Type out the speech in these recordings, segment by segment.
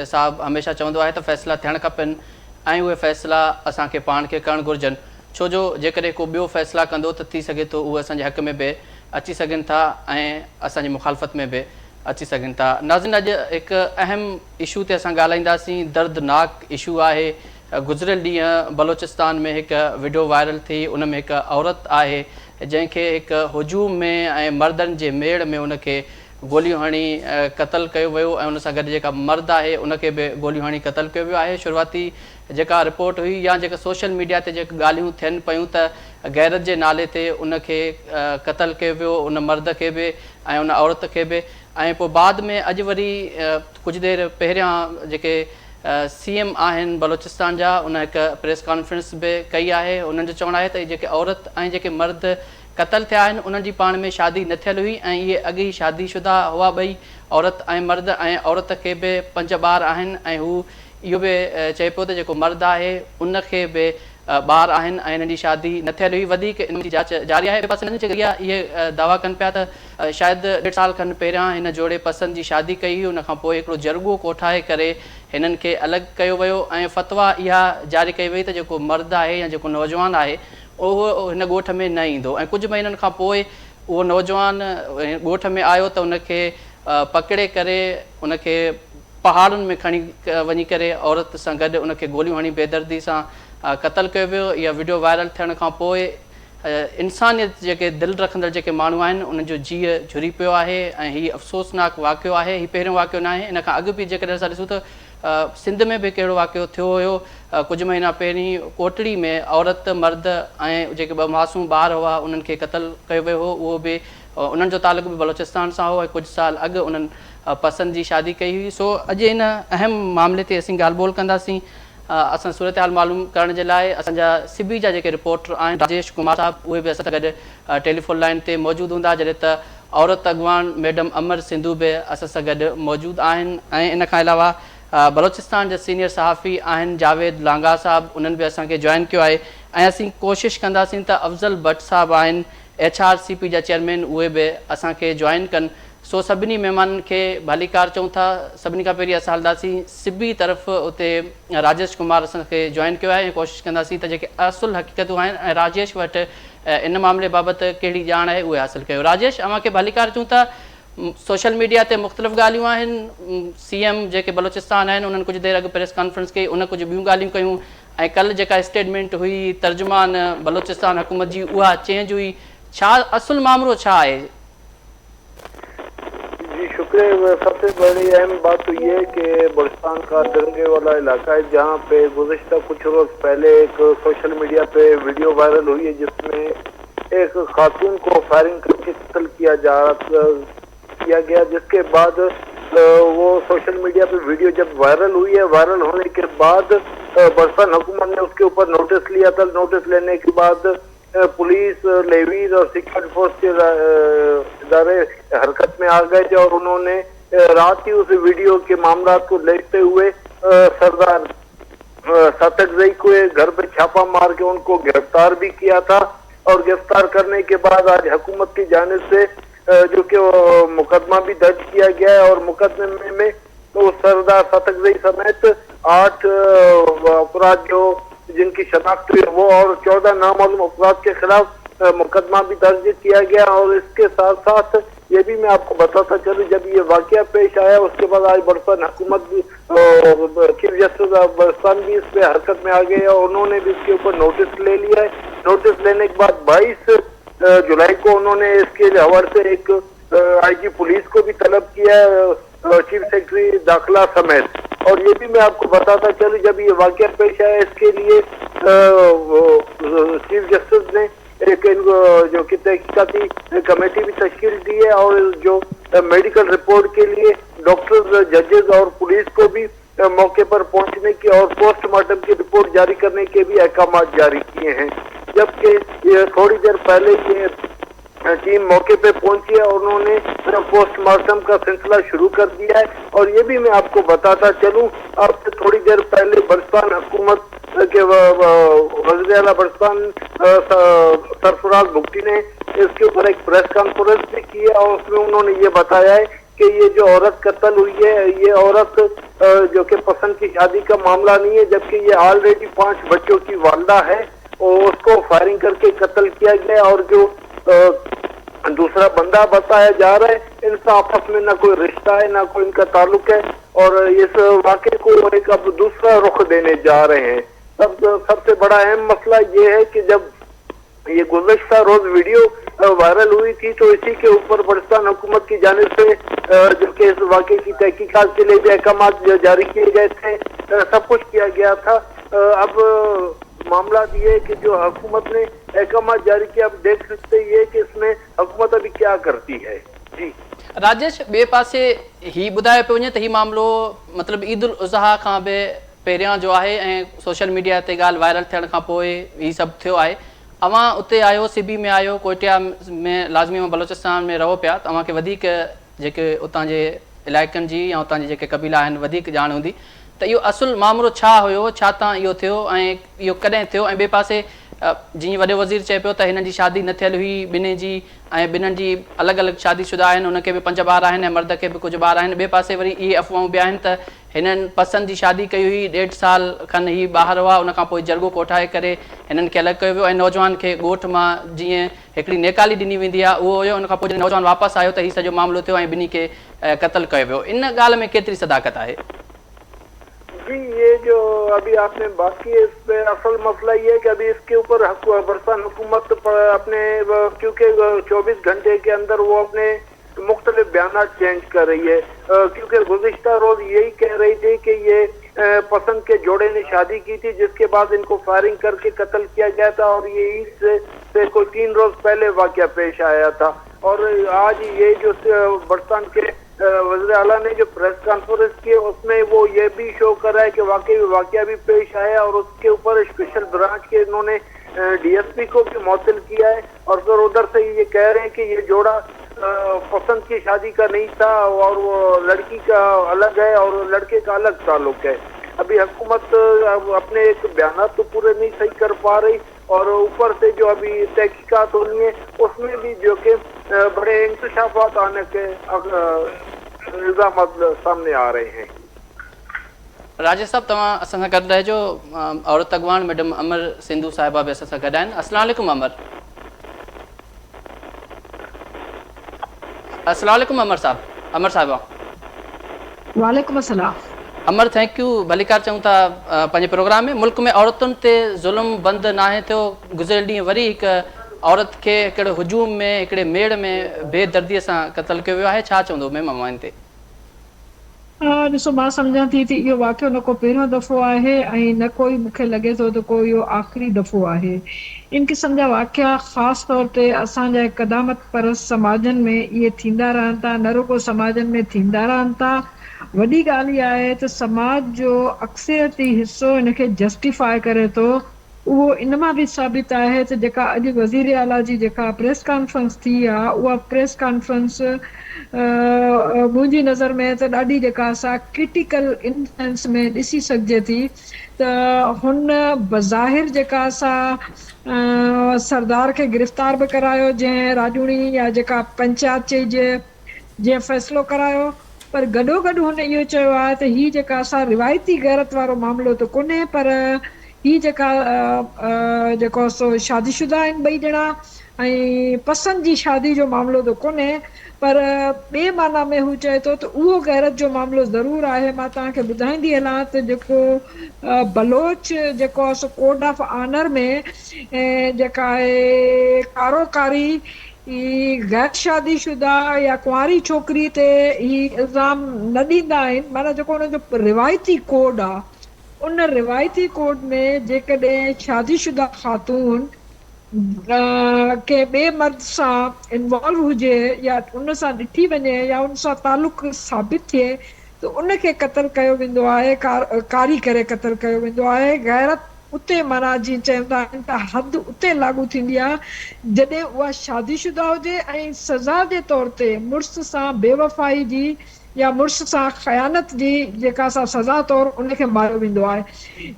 साहब हमेशा चवंदो आहे त फ़ैसिला थियण खपनि ऐं उहे फ़ैसिला असांखे पाण खे करणु घुरिजनि, छो जो जेकॾहिं को ॿियो फ़ैसिला कंदो त थी सघे थो उहे असांजे हक़ में बि अची सघनि था ऐं असांजी मुखालफ़त में बि अची सघनि था। नाज़रीन, अॼु हिकु अहम इशू ते असां ॻाल्हाईंदासीं। दर्दनाक इशू आहे। गुज़िरियल ॾींहुं बलोचिस्तान में हिकु वीडियो वायरल थी, उन में हिकु औरत आहे जंहिंखे हिकु हुजूम में ऐं मर्दनि जे मेड़ में उनखे गोलियूं हणी क़तल कयो वियो ऐं उन सां गॾु जेका मर्द आहे उनखे बि गोलियूं हणी क़तल कयो वियो आहे। शुरूआती जेका रिपोर्ट हुई या जेका सोशल मीडिया ते जेके ॻाल्हियूं थियनि पियूं त गैरत जे नाले ते उनखे क़तल कयो वियो, उन मर्द खे बि ऐं उन औरत खे बि। ऐं पोइ बाद में अॼु वरी कुझु देरि पहिरियां जेके CM आहिनि बलोचिस्तान जा, उन हिकु प्रेस कॉन्फ्रेंस बि कई आहे। उन्हनि जो चवणु आहे त जेके औरत ऐं जेके मर्द क़तल थिया आहिनि उन्हनि जी पाण में शादी न थियल हुई ऐं इहे अॻु ई शादीशुदा हुआ ॿई, औरत ऐं मर्द, ऐं औरत खे बि 5 ॿार आहिनि ऐं हू इहो बि चए पियो त जेको मर्द आहे उनखे बि ॿार आहिनि ऐं हिननि जी शादी न थियल हुई। वधीक इन जी जांच जारी आहे। पासे हिननि जे इहे दावा कनि पिया त शायदि 1.5 साल खनि पहिरियां हिन जोड़े पसंदि जी शादी कई हुई, उनखां पोइ हिकिड़ो जरगो कोठाए करे हिननि खे अलॻि कयो वियो ऐं फ़तवा इहा जारी कई वई त जेको मर्द आहे या जेको नौजवान आहे उहो हिन ॻोठ में न ईंदो। ऐं कुझु महीननि खां पोइ उहो नौजवान ॻोठ में आयो त उनखे पकिड़े करे उनखे पहाड़ुनि में खणी वञी करे औरत सां गॾु उनखे गोलियूं हणी बेदर्दी सां क़तल कयो वियो। इहा वीडियो वायरल थियण खां पोइ इंसानियत जेके दिलि रखंदड़ जेके माण्हू आहिनि उन्हनि जो जीउ झुरी पियो आहे ऐं हीउ अफ़सोसनाक वाक़ियो आहे। हीउ पहिरियों वाक़ियो न आहे। इन खां अॻु बि जेकॾहिं असां ॾिसूं त सिंध में बि कहिड़ो वाक़ियो थियो हुयो। कुझु महीना पहिरीं कोटड़ी में औरत मर्द ऐं जेके 2 मासूम ॿार हुआ उन्हनि खे क़तल कयो वियो हो। उहो बि उन्हनि जो तालुक़ बि बलोचिस्तान सां हो ऐं कुझु साल अॻु उन्हनि पसंदि जी शादी कई हुई। सो अॼु इन अहम मामले ते असीं ॻाल्हि ॿोल कंदासीं। असां सूरत हाल मालूम करण जे लाइ असांजा सिबी जा जेके रिपोर्टर आहिनि राजेश कुमार साहब, उहे बि असां सां गॾु टेलीफोन लाइन ते मौजूदु हूंदा, जॾहिं त औरत अॻवान मैडम अमर सिंधू बि असां सां गॾु मौजूदु आहिनि। ऐं इन खां अलावा बलोचिस्तान जा सीनियर सहाफ़ी आहिनि जावेद लांगा साहब, उन्हनि बि असांखे जॉइन कयो आहे। ऐं असीं कोशिशि कंदासीं त अफ़ज़ल भट्ट साहब आहिनि HRCP जा चेयरमैन, उहे बि असांखे जॉइन कनि। सो सभिनी महिमाननि खे भलीकार चऊं था। सभिनी खां पहिरीं असां हलंदासीं सिबी तरफ़, उते राजेश कुमार असांखे जॉइन कयो आहे ऐं कोशिशि कंदासीं त जेके असुल हक़ीक़तूं आहिनि ऐं राजेश वटि इन मामले बाबति कहिड़ी ॼाण आहे उहे हासिलु कयो। राजेश, अव्हांखे भलीकार चऊं था। सोशल मीडिया ते मुख़्तलिफ़ ॻाल्हियूं आहिनि। CM जेके बलोचिस्तान आहिनि उन्हनि कुझु देरि अॻु प्रेस कॉन्फ्रेंस कई, उन कुझु ॿियूं ॻाल्हियूं कयूं ऐं कल्ह जेका स्टेटमेंट हुई तर्जुमान बलोचिस्तान हुकूमत जी उहा चेंज हुई। छा असुल मामलो छा आहे? जी शुक्रिया। सबसे बड़ी अहम बात तो ये है कि बलोचिस्तान का दरंगे वाला इलाका है जहाँ पे गुज़श्ता कुछ रोज पहले एक सोशल मीडिया पे वीडियो वायरल हुई है जिसमें एक खातून को फायरिंग करके कत्ल किया गया, जिसके बाद वो सोशल मीडिया पे वीडियो जब वायरल हुई है, वायरल होने के बाद बलोचिस्तान हुकूमत ने उसके ऊपर नोटिस लिया था। नोटिस लेने के बाद पुलिस, लेवीज और सिक्योरिटी फोर्स के इदारे हरकत में आ गए थे और उन्होंने रात ही उस वीडियो के मामला को देखते हुए सरदार सातकजई को घर पे छापा मार के उनको गिरफ्तार भी किया था। और गिरफ्तार करने के बाद आज हुकूमत की जानिब से जो कि मुकदमा भी दर्ज किया गया है और मुकदमे में तो सरदार सातकजई समेत 8 अपराध जो जिनकी शनाख्त हुई वो और 14 नामालूम अपराध के खिलाफ मुकदमा भी दर्ज किया गया। और इसके साथ साथ ये भी मैं आपको बताता चलूं, जब ये वाकया पेश आया उसके बाद आज बलोचिस्तान हुकूमत भी चीफ जस्टिस बलोचिस्तान भी इस पे हरकत में आ गए और उन्होंने भी इसके ऊपर नोटिस ले लिया है। नोटिस लेने के बाद 22 जुलाई को उन्होंने इसके हवाले से एक IG पुलिस को भी तलब किया है, चीफ सेक्रेटरी दाखिला समेत। और ये भी मैं आपको बताता चलूं, जब ये वाकया पेश आया इसके लिए चीफ जस्टिस ने एक जो कि तहकीकाती कमेटी भी तश्कील दी है और जो मेडिकल रिपोर्ट के लिए डॉक्टर्स, जजेस और पुलिस को भी मौके पर पहुंचने की और पोस्टमार्टम की रिपोर्ट जारी करने के भी अहकाम जारी किए हैं। जबकि ये थोड़ी देर पहले ये टीम मौके पे पहुंची है और उन्होंने पोस्टमार्टम का सिलसिला शुरू कर दिया है। और ये भी मैं आपको बताता चलूं, अब थोड़ी देर पहले बलोचिस्तान हुकूमत के वज़ीर आला बलोचिस्तान सरफराज भुट्टी ने इसके ऊपर एक प्रेस कॉन्फ्रेंस भी की है और उसमें उन्होंने ये बताया है کہ یہ جو عورت قتل ہوئی ہے یہ عورت جو کہ پسند کی شادی کا معاملہ نہیں ہے، جبکہ یہ آلریڈی 5 بچوں کی والدہ ہے اور اس کو فائرنگ کر کے قتل کیا گیا، اور جو دوسرا بندہ بتایا جا رہا ہے ان کا آپس میں نہ کوئی رشتہ ہے نہ کوئی ان کا تعلق ہے، اور اس واقعے کو ایک اب دوسرا رخ دینے جا رہے ہیں۔ سب سے بڑا اہم مسئلہ یہ ہے کہ جب یہ گزشتہ روز ویڈیو وائرل ہوئی تھی تو اسی کے اوپر بلوچستان حکومت کی جانب سے جو کہ اس واقعے کی تحقیقات کے لیے بھی احکامات جاری کیے گئے تھے، سب کچھ کیا گیا تھا۔ اب معاملہ یہ ہے کہ جو حکومت نے احکامات جاری کیا، اب دیکھ سکتے یہ کہ اس میں حکومت ابھی کیا کرتی ہے۔ جی राजेश, ॿिए पासे ही ॿुधायो पियो वञे त हीउ मामिलो मतिलबु ईद उल अज़हा खां बि पहिरियां जो आहे ऐं सोशल मीडिया ते ॻाल्हि वायरल थियण खां पोइ हीउ सभु थियो आहे। अवां उते आयो, सिबी में आयो, कोटिया में लाज़मी में बलोचिस्तान में रहो पिया, तव्हांखे वधीक जेके उतां जे इलाइक़नि जी या उतां जे जेके क़बीला आहिनि वधीक ॼाण हूंदी, त इहो असुलु मामिलो छा हुयो, छा तां इहो थियो ऐं इहो कॾहिं थियो? ऐं ॿिए पासे जीअं वॾो वज़ीर चए पियो त हिन जी शादी न थियल हुई ॿिन्ही जी, ऐं ॿिन्हिनि जी अलॻि अलॻि शादीशुदा आहिनि, उनखे बि 5 ॿार आहिनि ऐं मर्द खे बि कुझु ॿार आहिनि। ॿिए पासे वरी इहे अफ़वाहूं बि आहिनि त हिननि पसंदि जी शादी कई हुई, 1.5 साल खनि ही ॿाहिरि हुआ, उनखां पोइ जरगो कोठाए करे हिननि खे अलॻि कयो वियो ऐं नौजवान खे ॻोठ मां जीअं हिकिड़ी नेकाली ॾिनी वेंदी आहे उहो हुयो। उनखां पोइ जॾहिं नौजवान वापसि आयो त हीउ सॼो मामिलो थियो ऐं ॿिन्ही खे क़तल कयो वियो। इन ॻाल्हि में केतिरी सदाकत आहे? جی یہ جو ابھی آپ نے بات کی ہے اس پہ اصل مسئلہ یہ ہے کہ ابھی اس کے اوپر بلوچستان حکومت اپنے کیونکہ 24 گھنٹے کے اندر وہ اپنے مختلف بیانات چینج کر رہی ہے، کیونکہ گزشتہ روز یہی کہہ رہی تھی کہ یہ پسند کے جوڑے نے شادی کی تھی جس کے بعد ان کو فائرنگ کر کے قتل کیا گیا تھا، اور یہ عید سے کوئی 3 روز پہلے واقعہ پیش آیا تھا۔ اور آج یہ جو بلوچستان کے وزیر اعلیٰ نے جو پریس کانفرنس کی اس میں وہ یہ بھی شو کر رہا ہے کہ واقعہ بھی پیش آیا، اور اس کے اوپر اسپیشل برانچ کے انہوں نے ڈی ایس پی کو بھی معطل کیا ہے، اور پھر ادھر سے یہ کہہ رہے ہیں کہ یہ جوڑا پسند کی شادی کا نہیں تھا اور وہ لڑکی کا الگ ہے اور لڑکے کا الگ تعلق ہے۔ ابھی حکومت اپنے ایک بیانات تو پورے نہیں صحیح کر پا رہی، اور اوپر سے جو ابھی تحقیقات ہونی ہے اس میں بھی جو کہ بڑے انکشافات آنے کے الزامات سامنے آ رہے ہیں۔ राजेश साहब, तव्हां असां सां गॾु रहिजो। औरत अॻवान मैडम अमर सिंधू साहिबा बि असां सां गॾु आहिनि। अस्सलाम वालेकुम अमर। अस्सलाम वालेकुम अमर साहब, अमर साहिबा। वालेकुम अस्सलाम। अमर, थैंक यू। भलीकार चऊं था पंहिंजे प्रोग्राम में। मुल्क में औरतुनि ते ज़ुल्म बंदि नाहे थियो। गुज़िरियल ॾींहुं वरी हिकु औरत खे हिकिड़े हुजूम में, हिकिड़े मेड़ में बेदर्दीअ सां क़तल कयो वियो आहे। छा चवंदो महिमान ते? ॾिसो, मां सम्झां थी इहो वाक़ियो न को पहिरियों दफ़ो आहे ऐं न कोई मूंखे लॻे थो त को इहो आख़िरी दफ़ो आहे। इन क़िस्म जा वाक़िया ख़ासि तौर ते असांजा क़दामत परस्त समाजनि में इहे थींदा रहनि था, न रुगो समाजनि में थींदा रहनि था। वॾी ॻाल्हि इहा आहे त समाज जो अक्सरियती हिसो इनखे जस्टिफाई करे थो। उहो इन मां बि साबित आहे त जेका अॼु वज़ीर आला जी जेका प्रेस कॉन्फ्रेंस थी आहे उहा प्रेस कॉन्फ्रेंस मुंहिंजी नज़र में त ॾाढी जेका असां क्रिटिकल इंस्टेंस में ॾिसी सघिजे थी त हुन बज़ाहिर जेका असां सरदार खे गिरफ़्तार बि करायो जंहिं राजूणी या जेका पंचायत चइजे जंहिं फ़ैसिलो करायो, पर गॾो गॾु हुन इहो चयो आहे त हीअ जेका असां रिवायती गैरत वारो मामिलो त कोन्हे, पर हीअ जेका जेको सो शादीशुदा आहिनि ॿई ॼणा ऐं पसंदि जी शादी जो मामिलो त कोन्हे, पर ॿिए माना में हू चए थो त उहो गैरत जो मामिलो ज़रूरु आहे। मां तव्हांखे ॿुधाईंदी हलां त जेको बलोच जेको आहे सो कोड ऑफ ऑनर में जेका आहे कारोकारी गैर शादीशुदा या कुंवारी छोकिरी ते ही इल्ज़ाम न ॾींदा आहिनि। माना जेको हुनजो रिवायती कोड आहे उन रिवायती कोड में जेकॾहिं शादीशुदा ख़ातून के ॿिए मर्द सां इन्वॉल्व हुजे या उन सां ॾिठी वञे या उन सां तालुक़ साबित थिए त उनखे क़तल कयो वेंदो आहे, कारी करे क़तल कयो वेंदो आहे। गैरत उते माना जीअं चवंदा आहिनि त हद उते लागू थींदी आहे जॾहिं उहा शादीशुदा हुजे ऐं सज़ा जे तौर ते मुड़ुस सां बेवफ़ाई जी या मुड़ुस सां ख़यानत जी जेका असां सज़ा तौरु उनखे मारियो वेंदो आहे।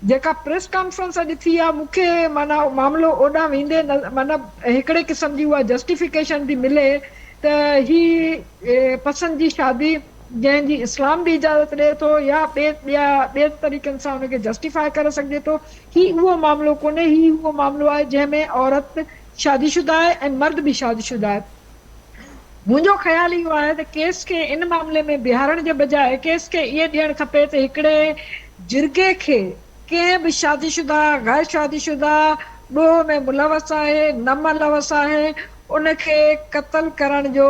जेका प्रेस कॉन्फ्रेंस अॼु थी आहे मूंखे माना मामिलो ओॾां वेंदे माना हिकिड़े क़िस्म जी उहा जस्टिफिकेशन थी मिले त ही पसंद जी शादी जंहिंजी इस्लाम बि इजाज़त ॾिए थो या ॿिए तरीक़नि सां हुनखे जस्टिफाई करे सघिजे थो, ही उहो मामिलो कोन्हे। ही उहो मामिलो आहे जंहिंमें औरत शादीशुदा आहे ऐं मर्द बि शादीशुदा आहे। मुंहिंजो ख़्यालु इहो आहे त केस खे इन मामले में बिहारण जे बजाए केस खे इहे ॾियणु खपे त हिकिड़े जिरगे खे कंहिं बि शादीशुदा गैर शादीशुदा ॾोह में मुलवस आहे न मुलवस आहे उनखे क़त्ल करण जो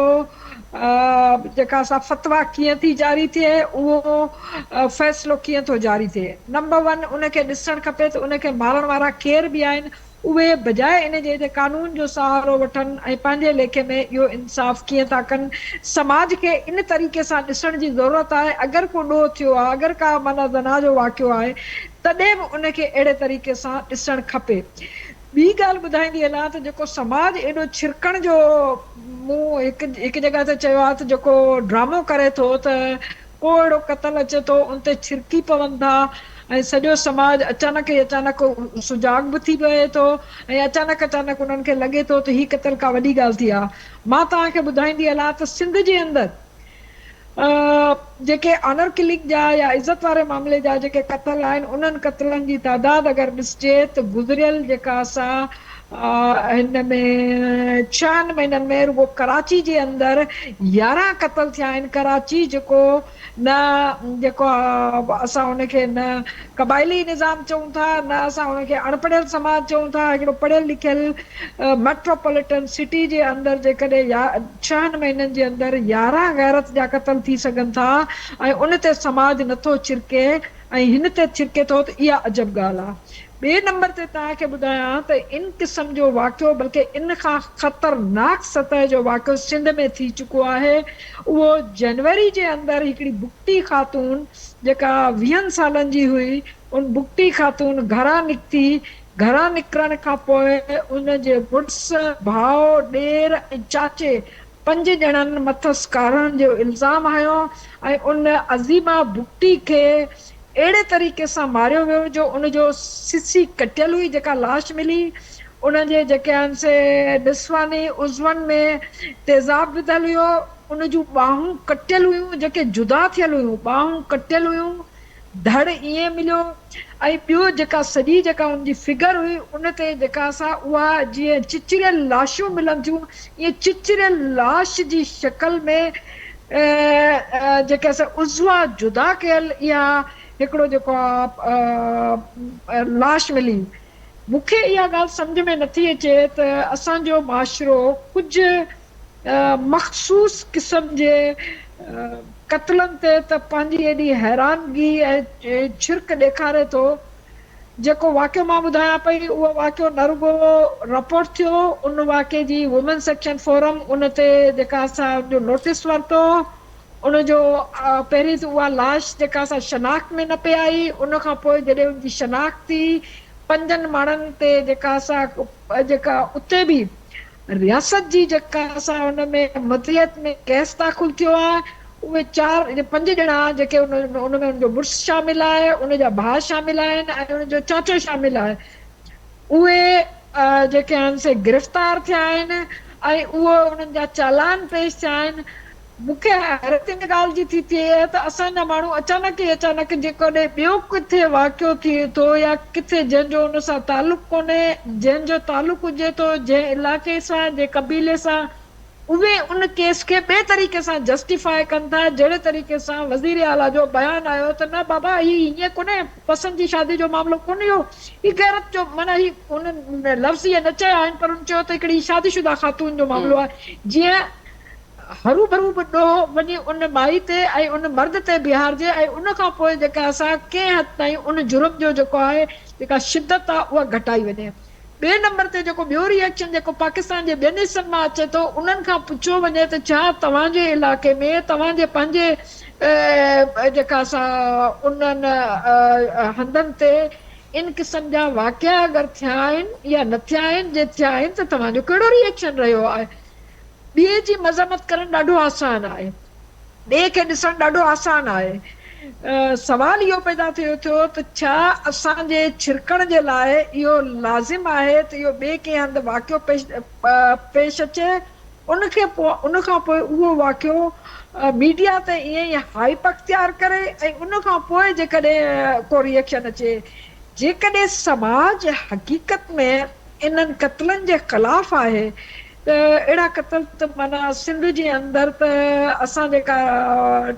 जेका असां फतवा कीअं थी जारी थिए, उहो फ़ैसिलो कीअं थो जारी थिए। नंबर 1 उनखे ॾिसणु खपे त उनखे मारण वारा केर बि आहिनि, उहे बजाए इन जे कानून जो सहारो वठनि ऐं पंहिंजे लेखे में इहो इंसाफ़ कीअं था कनि। समाज खे इन तरीक़े सां ॾिसण जी ज़रूरत आहे। अगरि को ॾोह थियो आहे, अगरि का माना ज़ना जो वाक़ियो आहे, तॾहिं बि उनखे अहिड़े तरीक़े सां ॾिसणु खपे। ॿी ॻाल्हि ॿुधाईंदी हलां त जेको समाज एॾो छिरकण जो, मूं हिकु जॻह ते चयो आहे त जेको ड्रामो करे थो त को अहिड़ो क़त्ल अचे थो उन ते छिरकी पवनि था ऐं सॼो समाज अचानक ई अचानक सुजाग बि थी पए थो ऐं अचानक उन्हनि खे लॻे थो त ही क़त्ल का वॾी ॻाल्हि थी आहे। मां तव्हांखे ॿुधाईंदी हलां त सिंध जे अंदरि जेके ऑनर किलिंग जा या इज़त वारे मामले जा जेके क़त्ल आहिनि, उन्हनि क़त्लनि जी तादाद अगरि ॾिसिजे त गुज़रियल जेका असां हिन में 6 महीननि में रुगो कराची जे अंदरि 11 क़त्ल थिया आहिनि। कराची जेको न जेको असां हुनखे न क़बाइली निज़ाम चऊं था, न असां हुनखे अणपढ़ियल समाज चऊं था, हिकिड़ो पढ़ियल लिखियल मेट्रोपॉलिटन सिटी जे अंदरि जेकॾहिं 6 महीननि जे अंदरि 11 गैरत जा क़त्ल थी सघनि था ऐं उन ते समाज नथो छिरके ऐं हिन ते छिरके थो, त इहा अजब ॻाल्हि आहे। ॿिए नंबर ते तव्हांखे ॿुधायां त इन क़िस्म जो वाक़ियो, बल्कि इन खां ख़तरनाक सतह जो वाक़ियो सिंध में थी चुको आहे। उहो जनवरी जे अंदरि हिकिड़ी बुगटी ख़ातून जेका 20 सालनि जी हुई, उन बुगटी ख़ातून घरां निकिती। घरां निकिरण खां पोइ उन जे पुट्स, भाउ, ॾेर ऐं चाचे 5 ॼणनि मथसि कारण जो इल्ज़ाम हयो ऐं उन अज़ीमा बुगटी खे अहिड़े तरीक़े सां मारियो वियो जो उनजो सिसी कटियल हुई। जेका लाश मिली उनजे जेके आहिनि से निस्वानी उज़वनि में तेज़ाब विधल हुयो, उन जूं ॿाहूं कटियल हुयूं, जेके जुदा थियल हुयूं ॿाहूं कटियल हुयूं, धड़ ईअं मिलियो। ऐं ॿियो जेका सॼी जेका उनजी फिगर हुई उन ते जेका असां उहा जीअं चिचिरियल लाशूं मिलनि थियूं, ईअं चिचिरियल लाश जी शक्ल में जेके असां उज़वा जुदा कयल इहा हिकिड़ो जेको आहे लाश मिली। मूंखे इहा ॻाल्हि सम्झ में नथी अचे त असांजो माशरो कुझु मख़सूस क़िस्म जे क़त्लनि ते त पंहिंजी एॾी हैरानगी ऐं छिरक ॾेखारे थो। जेको वाक़ियो मां ॿुधायां पई, उहो वाक़ियो न रुगो रिपोर्ट थियो, उन वाक़िए जी वुमेन सेक्शन फोरम उन ते जेका असां जो नोटिस वरितो, उनजो पहिरीं त उहा लाश जेका असां शनाख्त में न पे आई, उन खां पोइ जॾहिं उनजी शनाख्त थी 5 माण्हुनि ते जेका असां जेका उते बि रियासत जी जेका असां हुन में मतियत में केस दाख़िल थियो आहे, उहे 5 ॼणा जेके उन में उनजो मुड़ुस शामिल आहे, उनजा भाउ शामिल आहिनि ऐं उनजो चाचो शामिल आहे, उहे जेके आहिनि से गिरफ़्तार थिया आहिनि ऐं उहो उन्हनि जा चालान पेश थिया आहिनि। मूंखे हैरत इन ॻाल्हि जी थी थिए त असांजा माण्हू अचानक जेकॾहिं ॿियो किथे वाक़ियो थिए थो या किथे जंहिंजो उन सां तालुक़ कोन्हे, जंहिंजो तालुक़ हुजे थो जंहिं इलाइक़े सां, जंहिं क़बीले सां, उहे उन केस खे ॿिए तरीक़े सां जस्टिफाई कनि था। जहिड़े तरीक़े सां वज़ीर आला जो बयानु आयो त न बाबा हीअ हीअं कोन्हे, पसंदि जी शादी जो मामिलो कोन्हे, ही गैरत जो माना ही उन्हनि लफ़्ज़ इहे न चया आहिनि, पर उन चयो त हिकिड़ी शादीशुदा ख़ातून जो मामिलो आहे। जीअं हरू भरू बि ॾोह वञी उन माई ते ऐं उन मर्द ते बिहारजे ऐं उन खां पोइ जेका असां कंहिं हद ताईं उन जुर्म जो जेको आहे जेका शिदत आहे उहा घटाई वञे। ॿिए नंबर ते जेको ॿियो रिएक्शन जेको पाकिस्तान जे ॿियनि हिसनि मां अचे थो, उन्हनि खां पुछियो वञे त छा तव्हांजे इलाइक़े में तव्हांजे पंहिंजे जेका असां उन्हनि हंधनि ते इन क़िस्म जा वाक़िया अगरि थिया आहिनि या न थिया आहिनि, जे थिया आहिनि त तव्हांजो कहिड़ो रिएक्शन रहियो आहे। ॿिए जी मज़म्मत करणु ॾाढो आसान आहे, ॿिए खे ॾिसणु ॾाढो आसान आहे। सवाल इहो पैदा थियो त छा असांजे छिरकण जे लाइ इहो लाज़िम आहे त इहो ॿिए कंहिं हंधि वाक़ियो पेश अचे उनखे पोइ उन खां पोइ उहो वाक़ियो मीडिया ते ईअं ई हाइप अख़्तियार करे ऐं उन खां पोइ जेकॾहिं को रिएक्शन अचे जेकॾहिं समाज हक़ीक़त में इन्हनि क़त्लनि जे ख़िलाफ़ आहे त अहिड़ा क़त्ल त माना सिंध जे अंदरि त असां जेका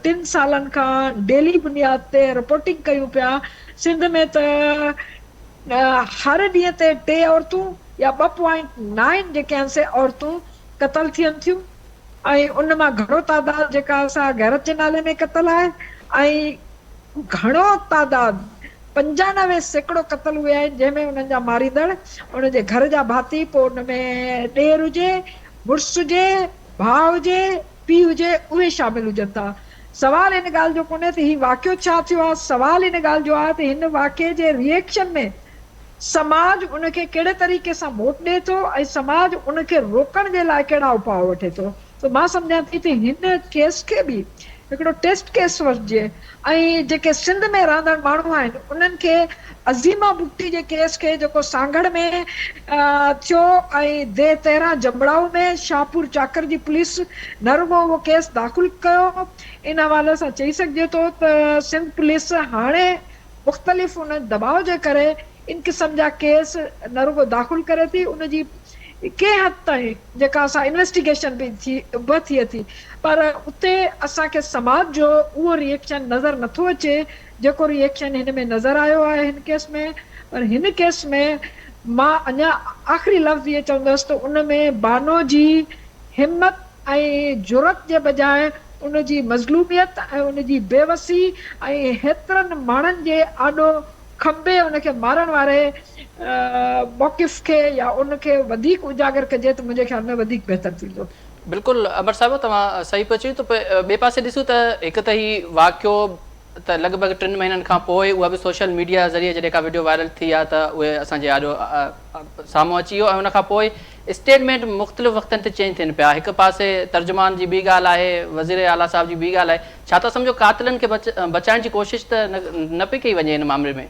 3 सालनि खां डेली बुनियाद ते रिपोर्टिंग कयूं पिया सिंध में त हर ॾींहं ते 2 औरतूं या 2.9 जेके आहिनि से औरतूं क़त्ल थियनि थियूं ऐं उन मां घणो तादाद जेका असां गैरत जे नाले में क़त्ल आहे ऐं घणो तादाद 95% क़त्ल उहे आहिनि जंहिंमें उन्हनि जा मारींदड़ उन जे घर जा भाती पोइ उन में ॾेर हुजे मुड़ुस हुजे भाउ हुजे पीउ हुजे उहे शामिल हुजनि था सवाल इन ॻाल्हि जो कोन्हे त हीउ वाक़ियो छा थियो आहे सवाल इन ॻाल्हि जो आहे त हिन वाक़िए जे रिएक्शन में समाज उनखे कहिड़े तरीक़े सां वोट ॾिए थो ऐं समाज उनखे रोकण जे लाइ कहिड़ा उपाउ वठे थो त मां सम्झां थी त हिन केस खे बि हिकिड़ो टेस्ट केस वठिजे ऐं जेके सिंध में रहंदड़ माण्हू आहिनि उन्हनि खे अज़ीमा बुगटी जे केस खे जेको सांगड़ में थियो ऐं दे 13 जमड़ाऊ में शाहपुर चाकर जी पुलिस न रुगो उहो केस दाख़िल कयो इन हवाले सां चई सघिजे थो त सिंध पुलिस हाणे मुख़्तलिफ़ उन दबाव जे करे इन क़िस्म जा केस न रुगो दाख़िल करे थी उनजी कंहिं हद ताईं जेका असां इन्वेस्टिगेशन बि थिए थी पर उते असांखे समाज जो उहो रिएक्शन नज़र नथो अचे जेको रिएक्शन हिन में नज़र आयो आहे हिन केस में पर हिन केस में मां अञा आख़िरी लफ़्ज़ इहे चवंदसि त उन में बानो जी हिम्मत ऐं जुरत जे बजाए उन जी मज़लूमियत ऐं उन जी बेवसी ऐं हेतिरनि माण्हुनि जे आॾो खंबे उनखे मारण वारे मौक़िफ़ खे या उनखे वधीक उजागर कजे त मुंहिंजे ख़्याल में वधीक बहितर थींदो बिल्कुलु अमर साहिब तव्हां सही पियो चयो त ॿिए पासे ॾिसूं त हिकु त हीउ वाक़ियो त लॻभॻि 3 महीननि खां पोइ उहा बि सोशल मीडिया ज़रिए जॾहिं का वीडियो वायरल थी आहे त उहे असांजे आॾो साम्हूं अची वियो ऐं उन खां पोइ स्टेटमेंट मुख़्तलिफ़ वक़्तनि ते चेंज थियनि पिया हिकु पासे तर्जुमान जी ॿी ॻाल्हि आहे वज़ीर आला साहिब जी ॿी ॻाल्हि आहे छा था सम्झो क़ातिलनि खे बचाइण जी कोशिशि त न पई कई वञे हिन मामले में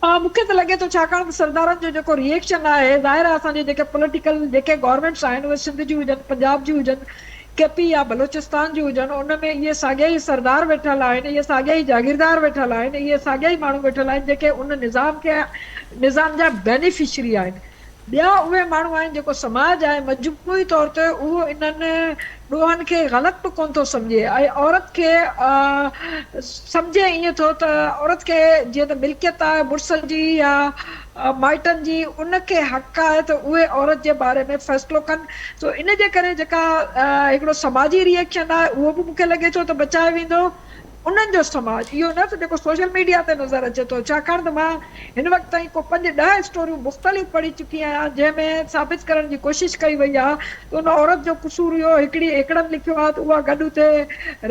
मूंखे त लॻे थो छाकाणि त सरदारनि जो जेको रिएक्शन आहे ज़ाहिर आहे असांजे जेके पॉलिटिकल जेके गवर्नमेंट्स आहिनि उहे सिंध जी हुजनि पंजाब जी हुजनि केपी या बलोचिस्तान जी हुजनि उन में इहे साॻिया ई सरदार वेठल आहिनि इहे साॻिया ई जागीरदार वेठल आहिनि इहे साॻिया ई माण्हू वेठल आहिनि जेके उन निज़ाम जा बेनिफिशरी आहिनि ॿिया उहे माण्हू आहिनि जेको समाज आहे मजबूरी तौर ते उहो इन्हनि ॾोहनि खे ग़लति बि कोन थो सम्झे ऐं औरत खे सम्झे ईअं थो त औरत खे जीअं त मिल्कियत आहे मुड़ुस जी या माइटनि जी उनखे हक़ आहे त उहे औरत जे बारे में फ़ैसिलो कनि त इन जे करे जेका हिकिड़ो समाजी रिएक्शन आहे उहो बि मूंखे लॻे थो त बचाए वेंदो उन्हनि जो समाज इहो न त जेको सोशल मीडिया ते नज़र अचे थो छाकाणि त मां हिन वक़्तु ताईं को 5-10 स्टोरियूं मुख़्तलिफ़ पढ़ी चुकी आहियां जंहिंमें साबित करण जी कोशिशि कई वई आहे त उन औरत जो क़सूर इहो हिकिड़नि लिखियो आहे त उहा गॾु उते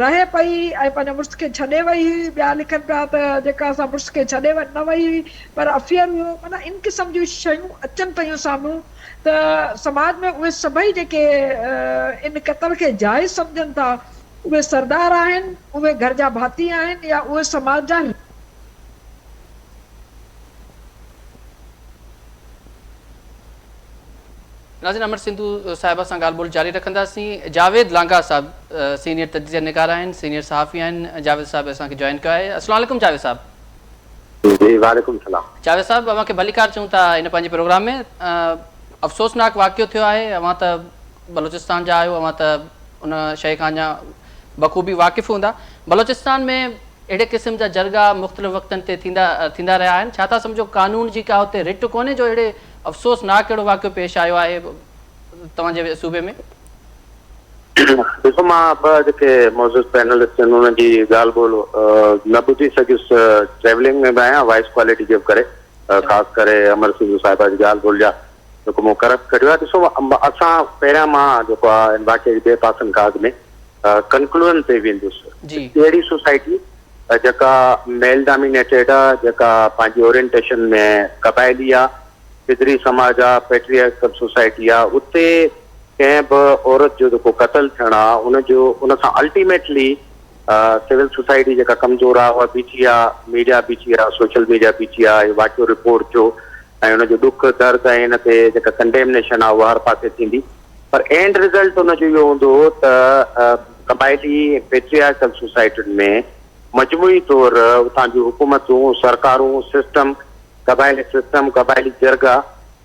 रहे पई ऐं पंहिंजे मुड़ुस खे छॾे वई हुई ॿिया लिखनि पिया त जेका असां मुड़ुस खे छॾे न वई हुई पर अफेयर हुयो माना इन क़िस्म जूं शयूं अचनि पियूं साम्हूं त समाज में उहे सभई जेके इन क़त्ल खे जाइज़ सम्झनि था उहे सरदार आहिनि उहे घर जा भाती आहिनि या उहे समाज जा नाज़रीन अमर सिंधु साहिबा सां ॻाल्हि ॿोल जारी रखंदासीं जावेद लांघा साहिब सीनियर तजज़िया निगार आहिनि सीनियर सहाफ़ी आहिनि जावेद साहिब असांखे जॉइन कयो आहे अस्सलाम वालेकुम जावेद साहिब जी वालेकुम सलाम जावेद साहिब अव्हांखे भलीकार चऊं था हिन पंहिंजे प्रोग्राम में अफ़सोसनाक वाक़ियो थियो आहे अव्हां त बलोचिस्तान जा आहियो अव्हां त उन शइ खां अञा बख़ूबी वाक़िफ़ हूंदा बलोचिस्तान में अहिड़े क़िस्म जा जरगा मुख़्तलिफ़ वक़्तनि ते थींदा रहिया आहिनि छा था सम्झो कानून जी का हुते रिट कोन्हे जो अहिड़े अफ़सोसनाक अहिड़ो वाक़ियो पेश आयो आहे तव्हांजे सूबे में ॾिसो मां ॿ जेके मौजूद पैनलिस्ट आहिनि उन्हनि जी ॻाल्हि ॿोल न ॿुधी सघियुसि ट्रेवलिंग में बि आहियां वॉइस क्वालिटी जे करे ख़ासि करे अमर सिंधु साहिबा जी ॻाल्हि ॿोल जा जेको मूं करप्ट कढियो आहे ॾिसो असां पहिरियां मां जेको आहे इन वाक़िए जे ॿिए पासनि खां अॻु में कंक्लूजन ते वेंदुसि अहिड़ी सोसाइटी जेका मेल डोमिनेटेड आहे जेका पंहिंजी ओरिएंटेशन में क़बाइली आहे फिदरी समाज आहे पेट्रियार्कल सोसाइटी आहे उते कंहिं बि औरत जो जेको क़त्ल थियणु आहे उन सां अल्टीमेटली सिविल सोसाइटी जेका कमज़ोर आहे उहा बीठी आहे मीडिया बीठी आहे सोशल मीडिया बीठी आहे वाक़ियो रिपोर्ट थियो ऐं हुनजो ॾुख दर्द ऐं हिन ते जेका कंडेमनेशन आहे उहा हर पासे थींदी पर एंड रिज़ल्ट हुनजो इहो हूंदो त क़बाइली पेट्रियार्कल सोसाइटियुनि में मजमूई तौर उतां जूं हुकूमतूं सरकारूं सिस्टम क़बाइली जरगा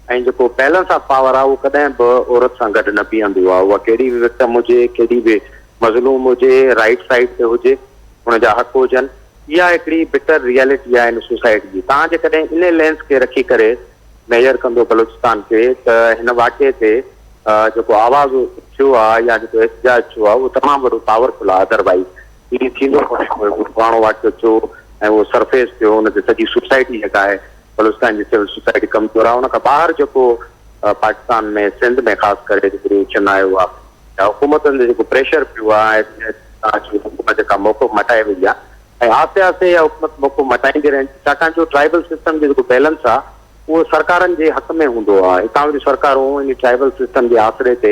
ऐं जेको बैलेंस ऑफ पावर आहे उहो कॾहिं बि औरत सां गॾु न बीहंदो आहे। उहा कहिड़ी बि विक्टिम हुजे, कहिड़ी बि मज़लूम हुजे, राइट साइड ते हुजे, हुनजा हक़ हुजनि, इहा हिकिड़ी बिटर रियलिटी आहे हिन सोसाइटी जी। तव्हां जेकॾहिं इन लेंस खे रखी करे मेजर कंदो बलूचिस्तान खे त हिन वाक़े ते जेको आवाज़ थियो आहे या जेको एहतजाज थियो आहे उहो तमामु वॾो पावरफुल आहे। अदरवाइज़ ईअं थींदो कोन्हे, पुराणो वाक़ियो थियो ऐं उहो सरफेस थियो, हुन ते सॼी सोसाइटी जेका आहे बलूचिस्तान जी सिविल सोसाइटी कमज़ोर आहे। हुन खां ॿाहिरि जेको पाकिस्तान में सिंध में ख़ासि करे जेको रिएक्शन आयो आहे या हुकूमतुनि ते जेको प्रेशर पियो आहे, हुकूमत जेका मौक़ो मटाए वई आहे ऐं आहिस्ते आहिस्ते इहा हुकूमत मौक़ो मटाईंदी रहनि, छाकाणि जो ट्राइबल सिस्टम जो जेको बैलेंस आहे उहो सरकारनि जे हक़ में हूंदो आहे। हितां वरी सरकारूं इन ट्राइबल सिस्टम जे आसिरे ते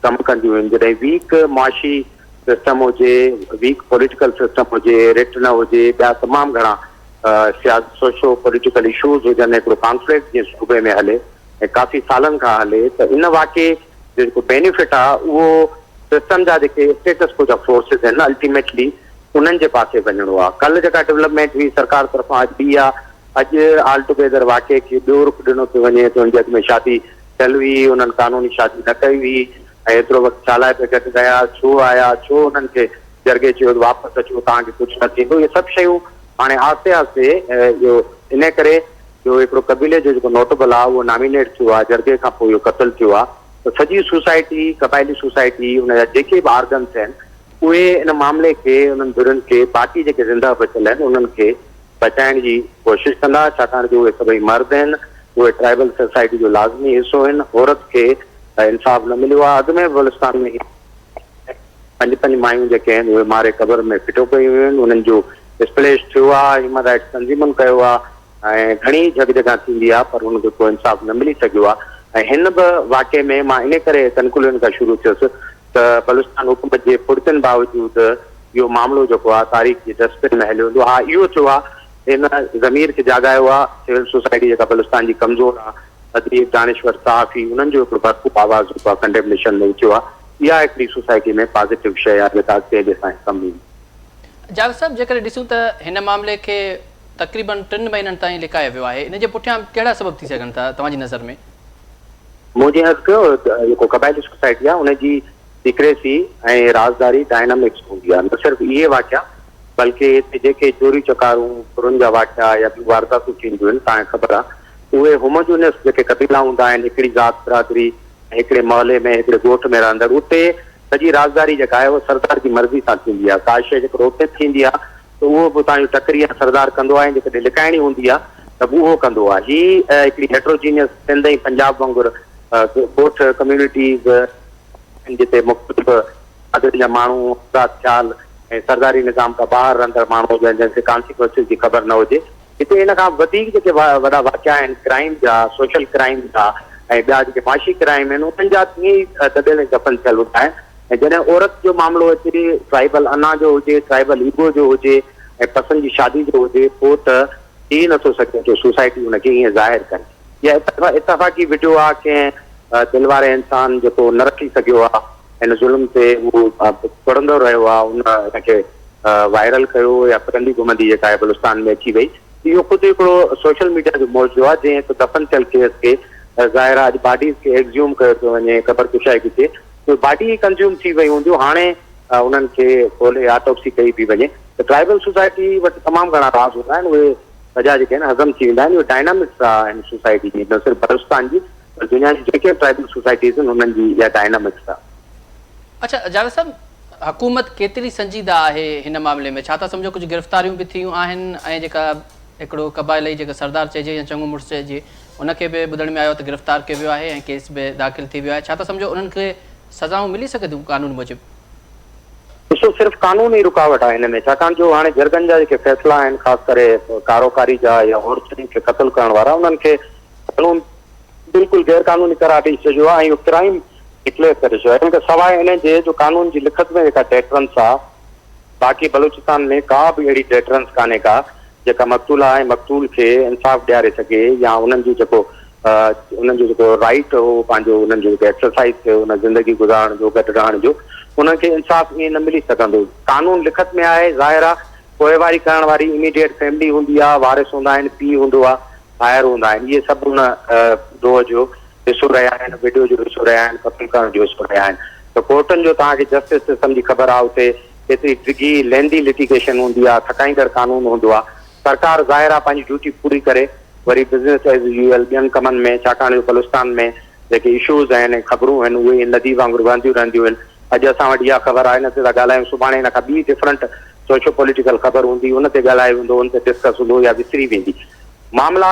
कमु कंदियूं आहिनि। जॾहिं वीक मुआशी सिस्टम हुजे, वीक पॉलिटिकल सिस्टम हुजे, रिट न हुजे, ॿिया तमामु घणा सोशो पॉलिटिकल इशूज़ हुजनि, हिकिड़ो कॉन्फ्लिक्ट जीअं सूबे में हले ऐं काफ़ी सालनि खां हले, त इन वाक़े जो जेको बेनिफिट आहे उहो सिस्टम जा जेके स्टेटस को जा फोर्सिस आहिनि अल्टीमेटली उन्हनि जे पासे वञिणो आहे। कल्ह जेका डेवलपमेंट हुई सरकार तरफ़ां अॼु बि आहे, अॼु ऑल टुगेदर वाक़े खे ॿियो रुख ॾिनो थो वञे त हुनजे अॻ में शादी थियल हुई, उन्हनि कानूनी शादी न कई हुई ऐं एतिरो वक़्तु चालाए पे गॾु गया, छो आया, छो उन्हनि खे जरगे चयो वापसि अचो, तव्हांखे कुझु न थींदो। इहे सभु शयूं हाणे आहिस्ते आहिस्ते इहो इन करे जो हिकिड़ो कबीले जो जेको नोटेबल आहे उहो नॉमिनेट थियो आहे, जरगे खां पोइ इहो क़तलु थियो आहे, त सॼी सोसाइटी क़बाइली सोसाइटी हुनजा जेके बि आर्गन्स आहिनि उहे इन मामले खे उन्हनि धुरनि खे बाक़ी जेके ज़िंदा बचियल आहिनि उन्हनि खे बचाइण जी कोशिशि कंदा, छाकाणि जो उहे सभई मर्द आहिनि, उहे ट्राइबल सोसाइटी जो लाज़मी हिसो आहिनि। औरत खे इंसाफ़ न मिलियो आहे। अॻु में बलूचिस्तान में 5 मायूं जेके आहिनि उहे मारे क़बर में फिटो कयूं आहिनि, उन्हनि जो डिस्प्लेस थियो आहे, ह्यूमन राइट्स तंज़ीमुनि कयो आहे ऐं घणी जॻह थींदी आहे पर हुनखे को इंसाफ़ न मिली सघियो आहे। ऐं हिन बि वाक़े में मां इन करे कंक्लूजन खां शुरू थियुसि त बलूचिस्तान हुकूमत जे पुरतनि बावजूदि इहो मामिलो जेको आहे तारीख़ जे डस्टबिन में हलियो हूंदो। हा, इहो थियो आहे हिन ज़मीर खे जाॻायो आहे सिविल सोसाइटी जेका बलूचिस्तान जी कमज़ोर आहे, अदीब दानिश्वर सहाफ़ी, उन्हनि जो हिकिड़ो भरपूर आवाज़ जेको आहे कंडेमनेशन में उथियो आहे। इहा हिकिड़ी सोसाइटी में पॉज़िटिव शइ आहे जेका अॻिते असां कमु ईंदी। जावेद साहब, जेकर ॾिसूं त हिन मामले खे तक़रीबन 3 महीननि ताईं लिकायो वियो आहे, इन जे पुठियां कहिड़ा सबब थी सघनि था तव्हांजी नज़र में? मूं जीअं अर्ज़ु कयो जेको क़बाइली सोसाइटी आहे उनजी सीक्रेसी ऐं राज़दारी डायनामिक्स हूंदी आहे। न सिर्फ़ु इहे वाक़िया बल्कि हिते जेके चोरी चकारूं, पुरुनि जा वाक़िया या ॿियूं वारदातूं थींदियूं आहिनि, तव्हांखे ख़बर आहे उहे होमोजोनियस जेके कबीला हूंदा आहिनि, हिकिड़ी ज़ात बिरादरी हिकिड़े मोहल्ले में हिकिड़े ॻोठ में रहंदड़, उते सॼी राज़दारी जेका आहे उहा सरदार जी मर्ज़ी सां थींदी आहे। का शइ जेको उते थींदी आहे त उहो बि तव्हांजो टकरी सरदार कंदो आहे, जेकॾहिं लिकाइणी हूंदी आहे त उहो कंदो आहे। ही हिकिड़ी हेट्रोजीनियस सिंध ऐं पंजाब वांगुरु ॻोठ कम्यूनिटीज़ जिते मुख़्तलिफ़ आदत जा माण्हू ख़्याल ऐं सरदारी निज़ाम खां ॿाहिरि रहंदड़ माण्हू हुजनि जंहिंखे कॉन्सिक्वेंसिस जी ख़बर न हुजे। हिते इन खां वधीक जेके वॾा वाक़िया आहिनि क्राइम जा, सोशल क्राइम जा ऐं ॿिया जेके माशी क्राइम आहिनि उन्हनि जा ईअं ई दॿियल दफ़न थियल हूंदा आहिनि। ऐं जॾहिं औरत जो मामिलो अचे, ट्राइबल अना जो हुजे, ट्राइबल ईगो जो हुजे ऐं पसंदि जी शादी जो हुजे, पोइ त थी नथो सघे जो सोसाइटी हुनखे ईअं ज़ाहिर करे। इहा इतफ़ाक़ी वीडियो आहे कंहिं दिलि वारे इंसान जेको न रखी सघियो आहे, हिन ज़ुल्म ते उहो पढ़ंदो रहियो आहे, उन हिनखे वायरल कयो या फिरंदी घुमंदी जेका आहे बलूचिस्तान में अची वई। इहो ख़ुदि हिकिड़ो सोशल मीडिया जो मौजूदु आहे जंहिं हिकु दफ़न थियल केस खे ज़ाहिर आहे अॼु बॉडीज़ खे एक्ज़्यूम कयो थो वञे, ख़बर कुशाइगी थिए, उहे बॉडी कंज़्यूम थी वई हूंदियूं, हाणे उन्हनि खे खोले ऑटोप्सी कई पई वञे। त ट्राइबल सोसाइटी वटि तमामु घणा राज़ हूंदा आहिनि, उहे सॼा जेके आहिनि हज़म थी वेंदा आहिनि। उहे डायनामिक्स आहे हिन सोसाइटी जी, न सिर्फ़ु बलूचिस्तान जी पर दुनिया जी जेके ट्राइबल सोसाइटीज़ आहिनि उन्हनि जी इहा डायनामिक्स आहे। अच्छा जावेद साहब, हुकूमत केतिरी संजीदा आहे हिन मामले में? छा था सम्झो कुझु गिरफ़्तारियूं बि थियूं आहिनि ऐं जेका हिकिड़ो क़बाइली जेका सरदार चइजे या चङो मुड़ुसु चइजे उनखे बि ॿुधण में आयो त गिरफ़्तार कयो वियो आहे ऐं केस बि दाख़िल थी वियो आहे। छा था सम्झो उन्हनि खे सज़ाऊं मिली सघे थियूं कानून मूजिबि? ॾिसो, सिर्फ़ु कानून ई रुकावट आहे हिन में, छाकाणि जो हाणे जरगनि जा जेके फ़ैसिला आहिनि ख़ासि करे कारोकारी जा या औरतुनि खे क़तल करण वारा, उन्हनि खे कानून बिल्कुलु गैर कानूनी करार ॾेई छॾियो आहे ऐं इहो क्राइम डिक्लेयर करे छॾियो आहे। हिन खां सवाइ इन जे जो कानून जी लिखत में जेका डेटरेंस आहे, बाक़ी बलूचिस्तान में का बि अहिड़ी डेटरेंस कान्हे का जेका मक़तूल आहे ऐं मक़तूल खे इंसाफ़ ॾियारे सघे या उन्हनि जो जेको उन्हनि जो जेको राइट हो पंहिंजो उन्हनि जो जेको एक्सरसाइज़ थियो उन ज़िंदगी गुज़ारण जो गॾु रहण जो उन्हनि खे इंसाफ़ ईअं न मिली सघंदो। कानून लिखत में आहे, ज़ाहिर आहे पोइवारी करण वारी इमीडिएट फैमिली हूंदी आहे, वारिस हूंदा आहिनि, पीउ हूंदो आहे, ॿाहिरि हूंदा आहिनि, इहे सभु उन ॾोह जो हिसो रहिया आहिनि, वीडियो जो हिसो रहिया आहिनि, क़तल करण जो हिसो रहिया आहिनि। त कोर्टनि जो तव्हांखे जस्टिस सिस्टम जी ख़बर आहे, उते एतिरी डिघी लेंदी लिटिगेशन हूंदी आहे, थकाईंदड़ कानून हूंदो आहे। सरकार ज़ाहिर आहे पंहिंजी ड्यूटी पूरी करे वरी बिज़नेस एज़ यूजुअल ॿियनि कमनि में, छाकाणि जो बलूचिस्तान में जेके इशूज़ आहिनि, ख़बरूं आहिनि, उहे नदी वांगुरु वहंदियूं रहंदियूं आहिनि। अॼु असां वटि इहा ख़बर आहे, हिन ते था ॻाल्हायूं, सुभाणे हिन खां ॿी डिफरेंट सोशो पॉलिटिकल ख़बर हूंदी, उन ते ॻाल्हाए वेंदो, उन ते डिस्कस हूंदो या विसरी वेंदी। मामला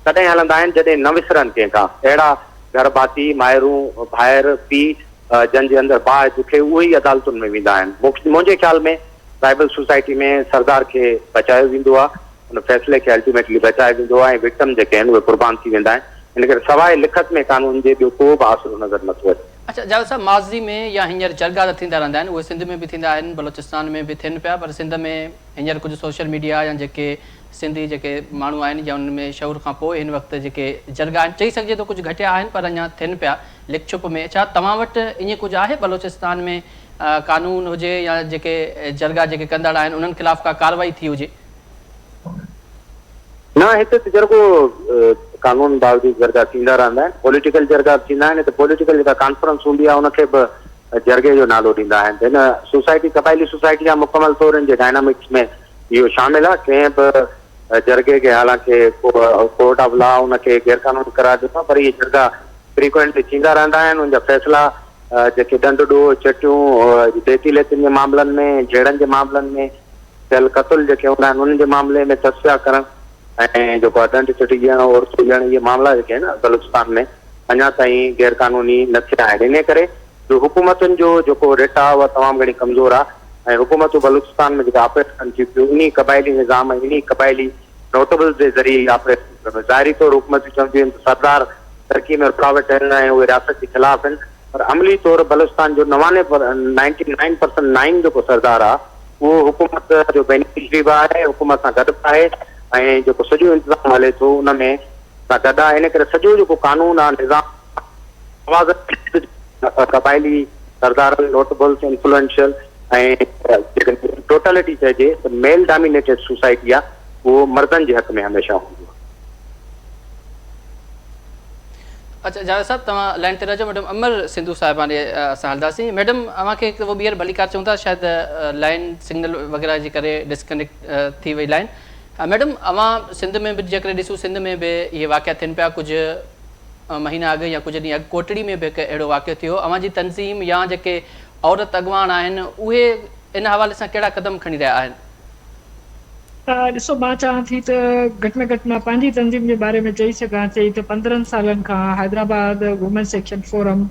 तॾहिं हलंदा आहिनि जॾहिं न विसरनि कंहिंखां। अहिड़ा घर भाती, माइरूं, भाइर, पीउ जंहिंजे अंदरि भाउ दुखे, उहे ई अदालतुनि में वेंदा आहिनि। मुंहिंजे ख़्याल में ट्राइबल सोसाइटी में सरदार खे बचायो वेंदो आहे, उन फ़ैसिले खे अल्टीमेटली बचायो वेंदो आहे ऐं विक्टिम जेके आहिनि उहे क़ुर्बान थी वेंदा आहिनि। इन करे सवाइ लिखत में कानून जे ॿियो को बि आसिरो नज़र नथो अचे। अच्छा जावेद साहब, माज़ी में या हींअर जरगा थींदा रहंदा आहिनि, उहे सिंध में बि थींदा आहिनि, बलोचिस्तान में बि थियनि पिया, पर सिंध में हींअर कुझु सोशल मीडिया या जेके सिंधी जेके माण्हू आहिनि या उनमें शऊर खां पोइ हिन वक़्तु जेके जरगा आहिनि, चई सघिजे थो कुझु घटिया आहिनि पर अञा थियनि पिया लिख छुप में। छा तव्हां वटि ईअं कुझु आहे बलोचिस्तान में कानून हुजे या जेके जरगा जेके कंदड़ आहिनि उन्हनि ख़िलाफ़ का कार्रवाई थी हुजे? न, हिते त जरगो कानून बावजूद जरगा थींदा रहंदा आहिनि। पॉलिटिकल जरगा थींदा आहिनि त पॉलिटिकल जेका कॉन्फ्रेंस हूंदी आहे उनखे बि जरगे जो नालो ॾींदा आहिनि। हिन सोसाइटी, क़बाइली सोसाइटी जा मुकमल तौर जे डायनामिक्स में इहो शामिल आहे। कंहिं बि जरगे खे हालांकि कोर्ट ऑफ लॉ उनखे गैर कानूनी करार ॾिनो, पर इहे जरगा फ्रीक्वेंटली थींदा रहंदा आहिनि। उनजा फ़ैसिला जेके ॾंड ॾोह, चटियूं, देती लेतियुनि जे मामलनि में, जहिड़नि जे मामलनि में, थियल क़तल जेके हूंदा आहिनि उन्हनि जे मामले में तस्या करणु ऐं जेको ॾंड चिटी ॾियणु, औरतूं ॾियणु, इहे मामला जेके आहिनि बलूचिस्तान में अञा ताईं गैर कानूनी न थिया आहिनि। इन करे जो हुकूमतुनि जो जेको रेट आहे उहा तमामु घणी कमज़ोर आहे ऐं हुकूमतूं बलूचिस्तान में जेका ऑपरेट कनि थियूं पियूं इन क़बाइली निज़ाम, इन क़बाइली नोटेबल्स जे ज़रिए ऑपरेट कनि। ज़ाहिरी तौर हुकूमतूं चवंदियूं आहिनि त सरदार तरक़ी में रुकावट आहिनि ऐं उहे रियासत जे ख़िलाफ़ आहिनि, पर अमली तौर बलूचिस्तान जो 99% जेको सरदार आहे उहो हुकूमत जो बेनिफिशरी बि आहे, हुकूमत सां गॾु आहे ऐं जेको सॼो इंतज़ाम हले थो उन में सां गॾु आहे। इन करे सॼो जेको कानून आहे, निज़ाम, क़बाइली सरदार, नोटेबल्स, इन्फ्लुएंशियल ऐं जेकॾहिं टोटलिटी चइजे त मेल डोमिनेटेड सोसाइटी आहे, उहो मर्दनि जे हक़ में हमेशह हूंदो आहे। अच्छा जावेद साहब, तव्हां लाइन ते रहिजो। मैडम अमर सिंधु साहिबा ॾे असां हलंदासीं। मैडम अव्हांखे हिकु दफ़ो ॿीहर भली कार चऊं था, शायदि लाइन सिग्नल वग़ैरह जे करे डिस्कनेक्ट थी वई लाइन। मैडम अव्हां सिंध में बि जेकॾहिं ॾिसूं, सिंध में बि इहे वाक़िया थियनि पिया। कुझु महीना अॻु या कुझु ॾींहं अॻु कोटड़ी में बि हिकु अहिड़ो वाक़ियो थियो। अव्हां जी तनज़ीम या जेके औरत अॻवान आहिनि उहे इन हवाले सां कहिड़ा क़दम खणी रहिया आहिनि? ॾिसो, मां चाहियां थी त घटि में घटि मां पंहिंजी तंज़ीम जे बारे में चई सघां त 15 सालनि खां हैदराबाद वुमेन्स एक्शन फोरम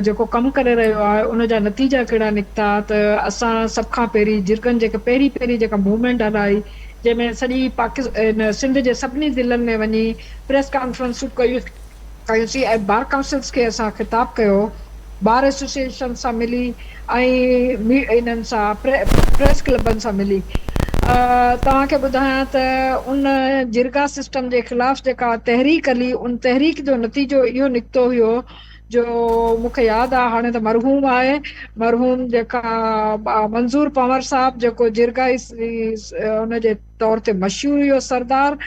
जेको कमु करे रहियो आहे उन जा नतीजा कहिड़ा निकिता त असां सभ खां पहिरीं जिरगनि जेके पहिरीं जेका मूवमेंट हलाई, जंहिंमें सॼी पाकिस्तान सिंध जे सभिनी ज़िलनि में वञी प्रेस कॉन्फ्रेंसूं कयूंसीं ऐं बार काउंसिल्स खे असां ख़िताबु कयो, बार एसोसिएशन सां मिली ऐं इन्हनि सां प्रेस क्लबनि सां मिली। तव्हांखे ॿुधायां त उन जिरगा सिस्टम जे ख़िलाफ़ जेका तहरीक हली, उन तहरीक जो नतीजो इहो निकितो हुयो जो मूंखे यादि आहे, हाणे त मरहूम आहे, मरहूम जेका मंज़ूर पंवर साहब जेको जिरगा उन जे तौर ते मशहूरु हुयो सरदार,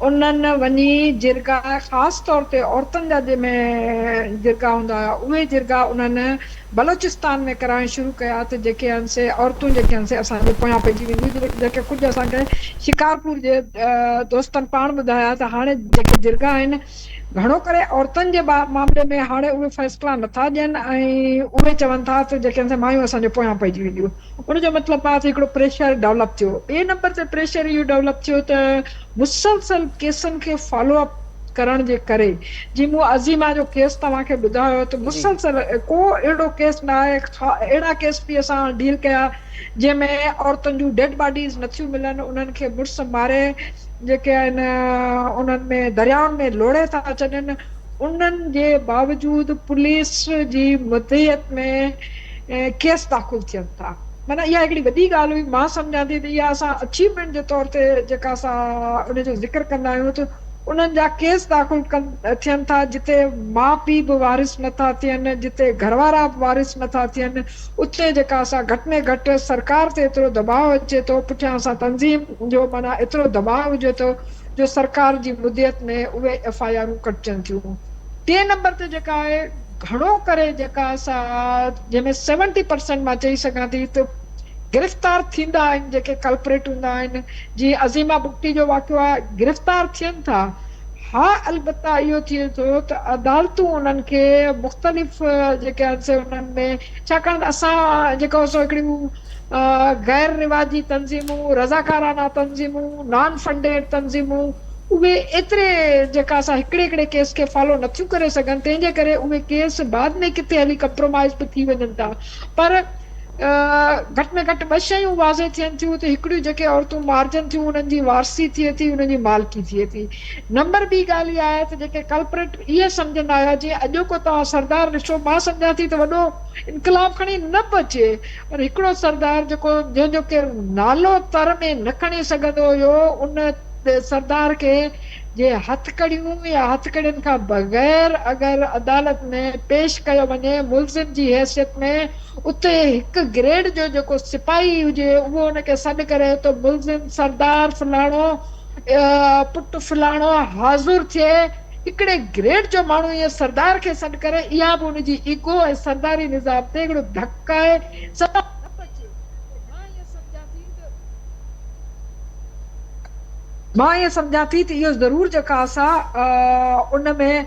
उन्हनि वञी जिरगा ख़ासि तौर ते औरतुनि जा जंहिंमें जिरगा हूंदा हुआ उहे जिरगा उन्हनि बलोचिस्तान में कराइण शुरू कया त जेके आहिनि से औरतूं जेके आहिनि से असांजे पोयां पइजी वेंदियूं। जेके कुझु असांखे शिकारपुर जे दोस्तनि पाण ॿुधाया त हाणे जेके जिरगा आहिनि घणो करे औरतुनि जे मामले में हाणे उहे फ़ैसिला नथा ॾियनि ऐं उहे चवनि था त जेके मायूं असांजे पोयां पइजी वेंदियूं। उनजो मतिलबु आहे त हिकिड़ो प्रेशर डेवलप थियो। ॿिए नंबर ते प्रेशर इहो डेवलप थियो त मुसलसल केसनि खे फॉलोअप करण जे करे, जीअं मूं अज़ीमा जो केस तव्हांखे ॿुधायो त मुसलसल को अहिड़ो केस न आहे, अहिड़ा केस बि असां डील कया जंहिंमें औरतुनि जूं डेड बॉडीज़ नथियूं मिलनि, उन्हनि खे मुड़ुस मारे जेके आहिनि उन्हनि में दरियाउनि में लोड़े था अचनि। उन्हनि जे बावजूदि पुलिस जी मदहियत में केस दाख़िल थियनि था। माना इहा हिकिड़ी वॾी ॻाल्हि हुई। मां सम्झां थी त इहा असां अचीवमेंट जे तौर ते जेका असां उनजो ज़िक्र कंदा आहियूं त उन्हनि जा केस दाख़िल थियनि था जिते माउ पीउ बि वारिस नथा थियनि, जिते घरवारा बि वारिस नथा थियनि, उते जेका असां घटि में घटि सरकार ते एतिरो दबाव अचे थो, पुठियां असां तंज़ीम जो माना एतिरो दबाव हुजे थो जो सरकार जी मुदियत में उहे FIR कटजनि थियूं। 3 नंबर ते जेका आहे घणो करे जेका असां जंहिंमें 70% मां चई सघां थी त गिरफ़्तार थींदा आहिनि जेके कल्परेट हूंदा आहिनि। जीअं अज़ीमा बुगटी जो वाक़ियो आहे, गिरफ़्तार थियनि था। हा अलबत्ता इहो थिए थो त अदालतूं उन्हनि खे मुख़्तलिफ़ जेके आहिनि से उन्हनि में, छाकाणि असां जेको सो हिकिड़ियूं गैर रिवाजी तंज़ीमूं, रज़ाकाराना तंज़ीमूं, नॉन फंडेड तंज़ीमूं, उहे एतिरे जेका असां हिकिड़े हिकिड़े केस खे फॉलो नथियूं करे सघनि, तंहिंजे करे उहे केस बाद में किथे हली कंप्रोमाइज़ बि थी वञनि था। पर घटि में घटि 2 शयूं वाज़े थियनि थियूं त हिकिड़ियूं जेके औरतूं मारजनि थियूं उन्हनि जी वारसी थिए थी, उन्हनि जी मालिकी थिए थी। नंबर ॿी ॻाल्हि इहा आहे त जेके कल्परेट इहे सम्झंदा हुया, जीअं अॼोको तव्हां सरदार ॾिसो, मां सम्झां थी त वॾो इनकलाब खणी न बि अचे, पर हिकिड़ो सरदार जेको जंहिंजो केरु नालो तर में न खणी सघंदो हुयो, उन सरदार खे जे हथकड़ियूं या हथकड़ियुनि खां बग़ैर अगरि अदालत में पेश कयो वञे मुल्ज़िम जी हैसियत में, उते हिकु ग्रेड जो जेको सिपाही हुजे उहो हुनखे सॾु करे तो मुल्ज़िम सरदार फलाणो पुट फलाणो हाज़ुर थिए, हिकिड़े ग्रेड जो माण्हू इहे सरदार खे सॾु करे, इहा बि हुनजी ईगो ऐं सरदारी निज़ाम ते हिकिड़ो धकु आहे। मां ईअं सम्झां थी त इहो ज़रूरु जेका असां उन में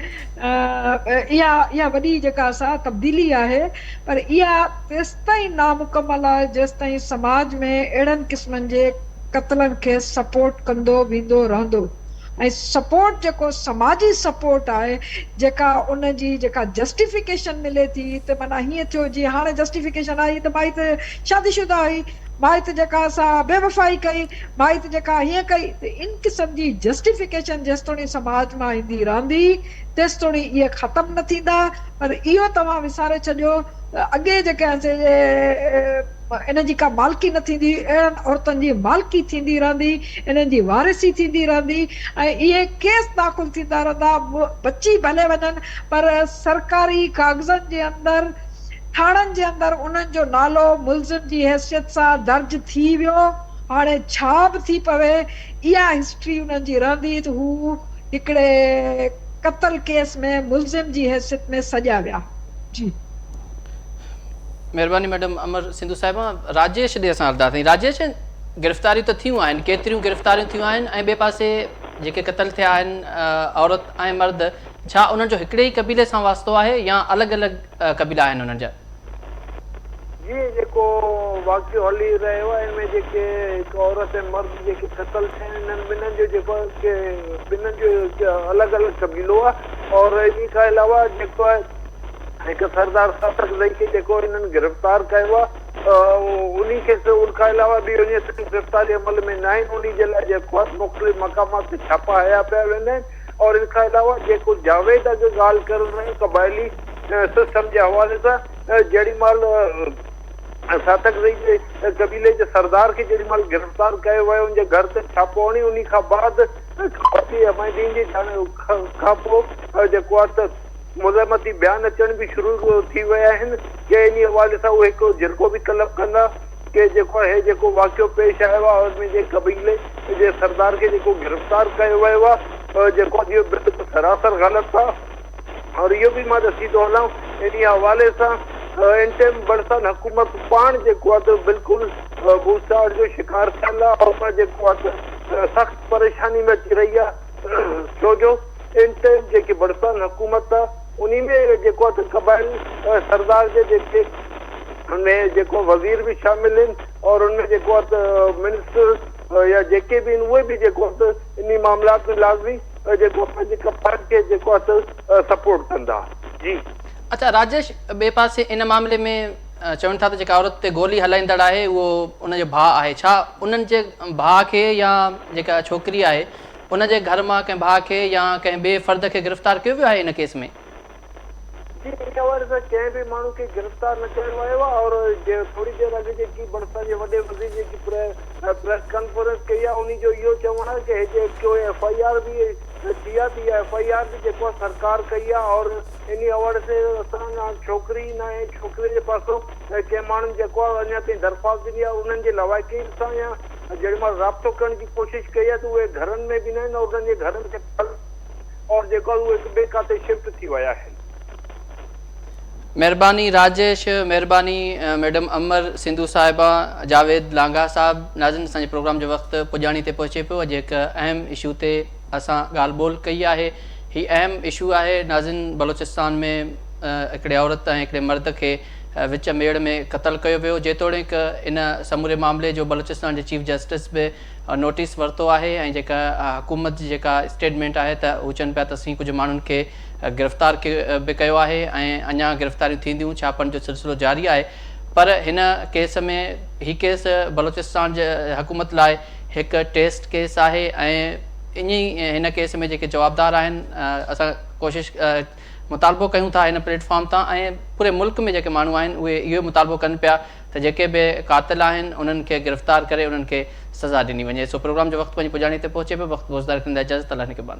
इहा वॾी जेका असां तब्दीली आहे, पर इहा तेसिताईं नामुकमल आहे जेसिताईं समाज में अहिड़नि क़िस्मनि जे क़त्लनि खे सपोर्ट कंदो वेंदो रहंदो। ऐं सपोर्ट जेको समाजी सपोर्ट आहे, जेका उन जी जेका जस्टिफिकेशन मिले थी त माना हीअं थियो, जीअं हाणे जस्टिफिकेशन आई त माई त शादीशुदा हुई, माई त जेका असां बेवफ़ाई कई, माई त जेका हीअं कई, त इन क़िस्म जी जस्टिफिकेशन जेसितोणी समाज मां ईंदी रहंदी तेसितोणी इहे ख़तमु न थींदा। पर इहो तव्हां विसारे छॾियो अॻे जेके इन जी का मालिकी न थींदी, अहिड़नि औरतुनि जी मालिकी थींदी रहंदी, इन्हनि जी वारिसी थींदी रहंदी, ऐं इहे केस दाख़िल थींदा रहंदा, बची भले वञनि पर सरकारी कागज़नि जे अंदरि, थाणनि जे अंदरि उन्हनि जो नालो मुल्ज़िम जी हैसियत सां दर्ज थी वियो। हाणे छा बि थी पवे, इहा हिस्ट्री उन्हनि जी रहंदी त हू हिकिड़े क़त्ल केस में मुल्ज़िम जी हैसियत में सॼा विया। जी महिरबानी मैडम अमर सिंधु साहिबा। राजेश ॾे असां हलंदासीं। राजेश, गिरफ़्तारियूं त थियूं आहिनि, केतिरियूं गिरफ़्तारियूं थियूं आहिनि, ऐं ॿिए पासे जेके क़त्ल थिया आहिनि औरत ऐं मर्द, छा उन्हनि जो हिकिड़े ई क़बीले सां वास्तो आहे या अलॻि अलॻि क़बीला आहिनि उन्हनि जा? जी जेको वाक़ियो हली रहियो आहे, इनमें जेके हिकु औरत ऐं मर्द जेके क़त्ल थिया आहिनि, इन्हनि ॿिन्हिनि जो जेको आहे कि ॿिन्हिनि जो अलॻि अलॻि क़बीलो आहे। और इन खां अलावा जेको आहे हिकु सरदार सातक ज़ई खे जेको इन्हनि गिरफ़्तार कयो आहे, उन खे उनखां अलावा बि उन गिरफ़्तारी अमल में न आहिनि। उन जे लाइ जेको आहे मुख़्तलिफ़ मक़ामात ते छापा हया पिया वेंदा आहिनि। और इन खां अलावा जेको जावेद अॼु ॻाल्हि करे रहियो क़बाइली सिस्टम जे हवाले सां, जेॾी महिल सातक ज़ई जे क़बीले जे सरदार खे जेॾी महिल गिरफ़्तार कयो वियो, उनजे घर ते छापो हणी, उन खां बाद अमाइदीन जी खां पोइ जेको आहे त मुज़ाहमती बयान अचण बि शुरू थी विया आहिनि, के इन हवाले सां उहे हिकु जिरको बि तलब कंदा कि जेको आहे जेको वाक़ियो पेश आयो आहे उन जे क़बीले जे सरदार खे जेको गिरफ़्तार कयो वियो आहे, जेको इहो बिल्कुलु सरासर ग़लति आहे। और इहो बि मां दसी थो हलां, इन हवाले सां इन टाइम बरसात हुकूमत पाण जेको आहे त बिल्कुलु भूसाड़ जो शिकार थियल आहे, और जेको आहे त सख़्तु परेशानी में अची रही आहे। छो जो इन टाइम जेकी बरसात हुकूमत आहे उन में जेको आहे त क़बाइल सरदार जे जेके उनमें जेको वज़ीर बि शामिल आहिनि, और उनमें जेको आहे त मिनिस्टर या जेके बि आहिनि उहे बि जेको आहे त इन मामलात में लाज़मी जेको पंहिंजे कफ़ार खे जेको आहे त सपोर्ट कंदा। जी अच्छा राजेश, ॿिए पासे इन मामले में चवनि था त जेका औरत ते गोली हलाईंदड़ आहे उहो उनजो भाउ आहे, छा उन्हनि जे भाउ खे या जेका छोकिरी आहे उनजे घर मां कंहिं भाउ खे या कंहिं ॿिए फ़र्द खे गिरफ़्तार कयो वियो आहे इन केस में? जी इन हवाले सां कंहिं बि माण्हू खे गिरफ़्तार न कयो वियो आहे। और थोरी देरि अॻु जेकी बरसात जे वॾे वज़ीर जेकी प्रेस कॉन्फ्रेंस कई आहे, उन जो इहो चवणु आहे कि जेको FIR बि दिया थी FIR भी जेको सरकार कई आहे और इन हवाले से असां छोकिरी न छोकिरे जे पासों कंहिं माण्हुनि जेको आहे अञा ताईं दरख़्वास्त ॾिनी आहे उन्हनि जे लवाइकी सां या जेॾी महिल राब्तो करण जी कोशिशि कई आहे त उहे घरनि में बि न आहिनि और उन्हनि जे घरनि खे और जेको आहे उहे हिक ॿिए काथे शिफ्ट थी विया आहिनि। महिरबानी राजेश, महिरबानी मैडम अमर सिंधु साहिबा, जावेद लांघा साहब। नाज़रीन, असांजे प्रोग्राम जो वक़्तु पुॼाणी ते पहुचे पियो। अॼु हिकु अहम इशू ते असां ॻाल्हि ॿोल कई आहे। हीउ अहम इशू आहे नाज़रीन, बलोचिस्तान में हिकिड़े औरत ऐं हिकिड़े मर्द खे विच मेड़ में क़तल कयो वियो, जेतोणीकि इन समूरे मामले जो बलोचिस्तान जे चीफ जस्टिस बि नोटिस वरितो आहे ऐं जेका हुकूमत जी जेका स्टेटमेंट आहे त हू चवनि पिया त असीं कुझु माण्हुनि खे गिरफ़्तार बि कयो आहे ऐं अञा गिरफ़्तारियूं थींदियूं, छापनि जो सिलसिलो जारी आहे। पर हिन केस में हीउ केस बलोचिस्तान जे हुकूमत लाइ हिकु टेस्ट केस आहे ऐं हिन केस में जेके जवाबदार आहिनि असां कोशिशि मुतालबो कयूं था हिन प्लेटफॉर्म तां ऐं पूरे मुल्क में जेके माण्हू आहिनि उहे इहो मुतालबो कनि पिया त जेके बि क़ातिल आहिनि उन्हनि खे गिरफ़्तार करे उन्हनि खे सज़ा ॾिनी वञे। सो प्रोग्राम जो वक़्तु पंहिंजी पुॼाणी ते पहुचे पियो। वक़्तु गुज़ारे कंदा इजाज़त, अल्लाह निगहबान।